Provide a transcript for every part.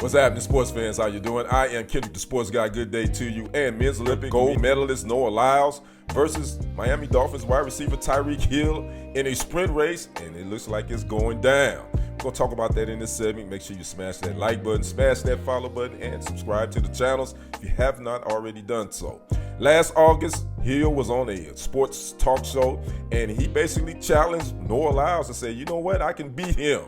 What's happening, sports fans? How you doing? I am Kendrick, the sports guy. Good day to you. And men's Olympic gold medalist Noah Lyles versus Miami Dolphins wide receiver Tyreek Hill in a sprint race, and it looks like it's going down. We're going to talk about that in this segment. Make sure you smash that like button, smash that follow button, and subscribe to the channels if you have not already done so. Last August, Hill was on a sports talk show, and he basically challenged Noah Lyles and said, you know what, I can beat him.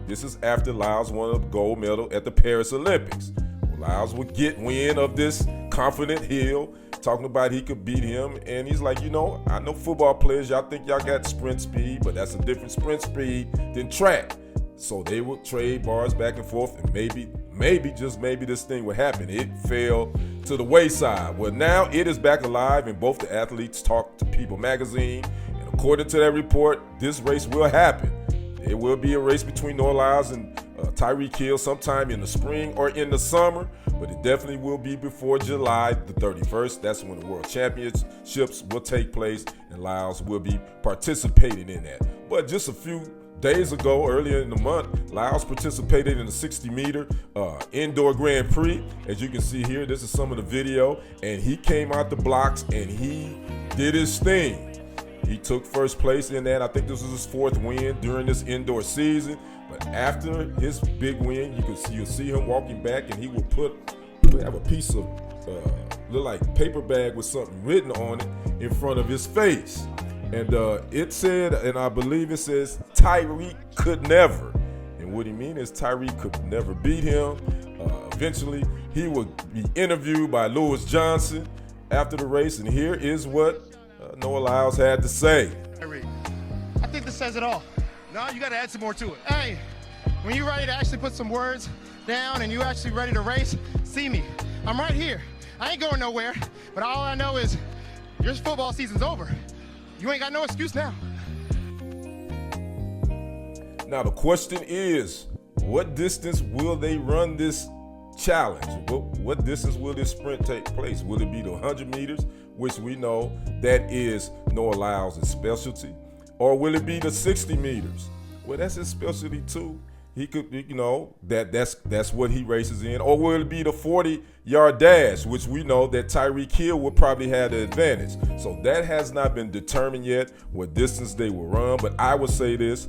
This is after Lyles won a gold medal at the Paris Olympics. Lyles would get wind of this confident Hill, talking about he could beat him, and he's like, you know, I know football players, y'all think y'all got sprint speed, but that's a different sprint speed than track. So they would trade bars back and forth, and maybe, just maybe this thing would happen. It fell to the wayside. Well, now it is back alive, and both the athletes talked to People magazine, and according to that report, this race will happen. It will be a race between Noah Lyles and Tyreek Hill sometime in the spring or in the summer, but it definitely will be before July the 31st. That's when the World Championships will take place, and Lyles will be participating in that. But just a few days ago, earlier in the month, Lyles participated in the 60-meter indoor Grand Prix. As you can see here, this is some of the video, and he came out the blocks and he did his thing. He took first place in that. I think this was his fourth win during this indoor season. But after his big win, you'll see him walking back, and he will have a piece of look like paper bag with something written on it in front of his face. And it said, and I believe it says, Tyreek could never. And what he means is Tyreek could never beat him. Eventually, he will be interviewed by Lewis Johnson after the race, and here is what Noah Lyles had to say. I think this says it all. No, you got to add some more to it. Hey, when you're ready to actually put some words down and you're actually ready to race, see me. I'm right here. I ain't going nowhere, but all I know is your football season's over. You ain't got no excuse now. Now the question is, what distance will they run this challenge? What distance will this sprint take place? Will it be the 100 meters, which we know that is Noah Lyles' specialty? Or will it be the 60 meters? Well, that's his specialty too. He could, you know, that's what he races in. Or will it be the 40-yard dash, which we know that Tyreek Hill will probably have the advantage. So that has not been determined yet, what distance they will run. But I would say this,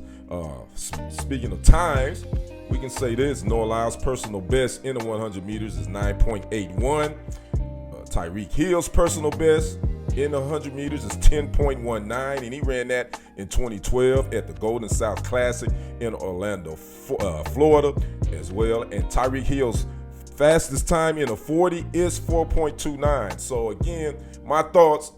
speaking of times, we can say this: Noah Lyles' personal best in the 100 meters is 9.81. Tyreek Hill's personal best in the 100 meters is 10.19, and he ran that in 2012 at the Golden South Classic in Orlando, Florida as well. And Tyreek Hill's fastest time in a 40 is 4.29. So again, my thoughts,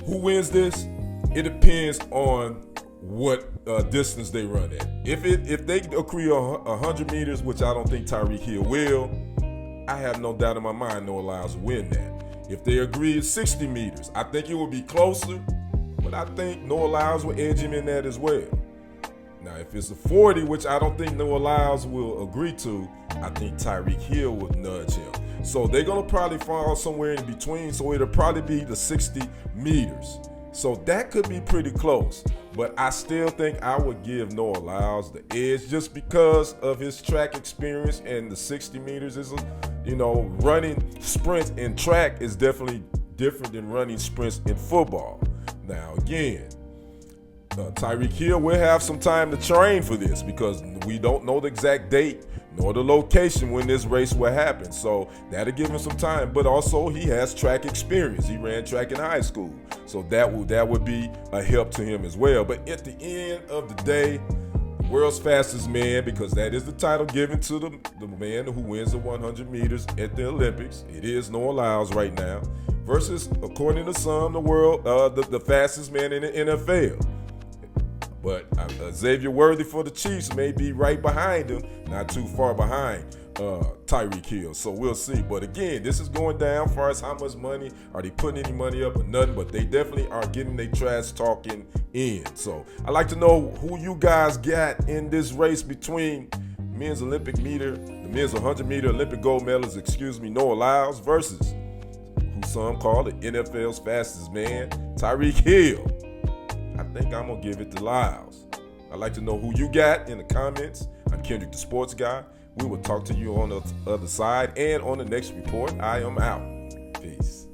who wins this, it depends on what distance they run at. If they agree on 100 meters, which I don't think Tyreek Hill will, I have no doubt in my mind Noah Lyles will win that. If they agree at 60 meters, I think it will be closer, but I think Noah Lyles will edge him in that as well. Now, if it's a 40, which I don't think Noah Lyles will agree to, I think Tyreek Hill will nudge him. So they're going to probably fall somewhere in between, so it'll probably be the 60 meters. So that could be pretty close, but I still think I would give Noah Lyles the edge just because of his track experience, and the 60 meters is running sprints in track is definitely different than running sprints in football. Now again, Tyreek Hill will have some time to train for this because we don't know the exact date nor the location when this race will happen. So that'll give him some time, but also he has track experience. He ran track in high school. So that would be a help to him as well. But at the end of the day, world's fastest man, because that is the title given to the man who wins the 100 meters at the Olympics. It is Noah Lyles right now, versus, according to some, the fastest man in the NFL. But Xavier Worthy for the Chiefs may be right behind him, not too far behind Tyreek Hill. So we'll see. But again, this is going down as far as how much money. Are they putting any money up or nothing? But they definitely are getting their trash talking in. So I'd like to know who you guys got in this race between men's Olympic meter, the men's 100 meter Olympic gold medalist, Noah Lyles, versus who some call the NFL's fastest man, Tyreek Hill. I think I'm going to give it to Lyles. I'd like to know who you got in the comments. I'm Kendrick, the sports guy. We will talk to you on the other side and on the next report. I am out. Peace.